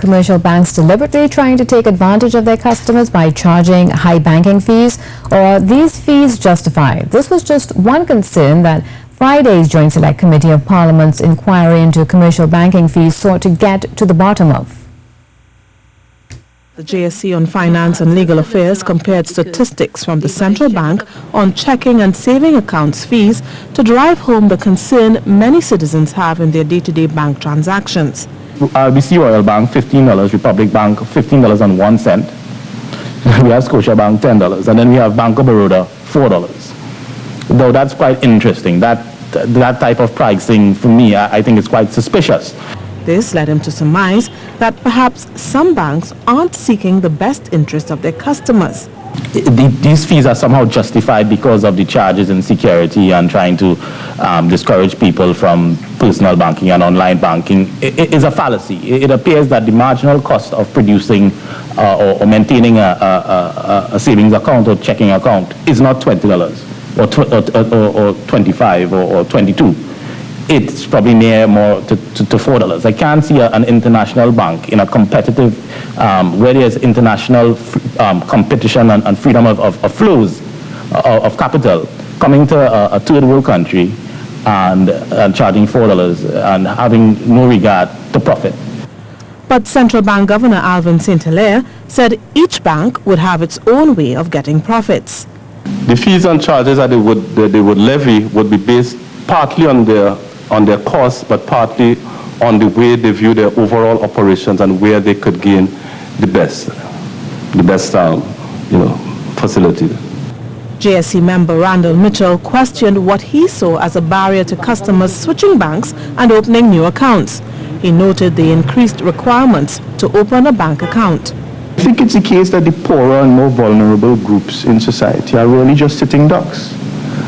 commercial banks deliberately trying to take advantage of their customers by charging high banking fees, or are these fees justified? This was just one concern that Friday's Joint Select Committee of Parliament's inquiry into commercial banking fees sought to get to the bottom of. The JSC on Finance and Legal Affairs compared statistics from the central bank on checking and saving accounts fees to drive home the concern many citizens have in their day-to-day bank transactions. RBC Royal Bank, $15, Republic Bank, $15.01. We have Scotiabank, $10, and then we have Bank of Baroda, $4. Though that's quite interesting. That type of pricing, for me, I think is quite suspicious. This led him to surmise that perhaps some banks aren't seeking the best interest of their customers. These fees are somehow justified because of the charges in security and trying to discourage people from personal banking and online banking. It is a fallacy. It appears that the marginal cost of producing or maintaining a savings account or checking account is not $20 or $25 or $22. It's probably near more to $4. I can't see an international bank in a competitive, where there's international competition and freedom of flows of capital, coming to a third world country and charging $4 and having no regard to profit. But Central Bank Governor Alvin St. Hilaire said each bank would have its own way of getting profits. The fees and charges that they would levy would be based partly on their costs, but partly on the way they view their overall operations and where they could gain the best facility. JSC member Randall Mitchell questioned what he saw as a barrier to customers switching banks and opening new accounts. He noted the increased requirements to open a bank account. I think it's the case that the poorer and more vulnerable groups in society are really just sitting ducks.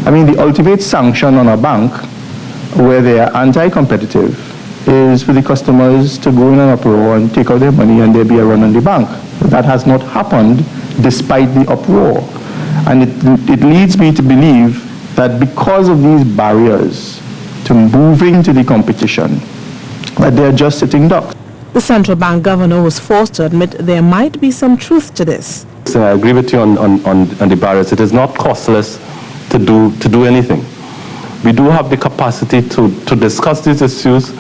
I mean, the ultimate sanction on a bank where they are anti-competitive is for the customers to go in an uproar and take out their money and there be a run on the bank. That has not happened despite the uproar. And it leads me to believe that because of these barriers to moving to the competition, that they're just sitting ducks. The central bank governor was forced to admit there might be some truth to this. So I agree with you on the barriers. It is not costless to do anything. We do have the capacity to discuss these issues,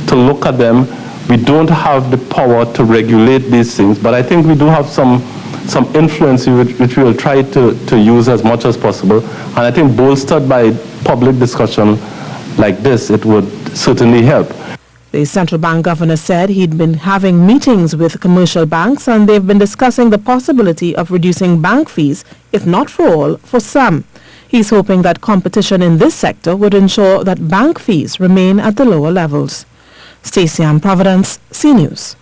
to look at them. We don't have the power to regulate these things, but I think we do have some influence which we will try to use as much as possible. And I think bolstered by public discussion like this, it would certainly help. The central bank governor said he'd been having meetings with commercial banks and they've been discussing the possibility of reducing bank fees, if not for all, for some. He's hoping that competition in this sector would ensure that bank fees remain at the lower levels. Stacey Ann Providence, CNews.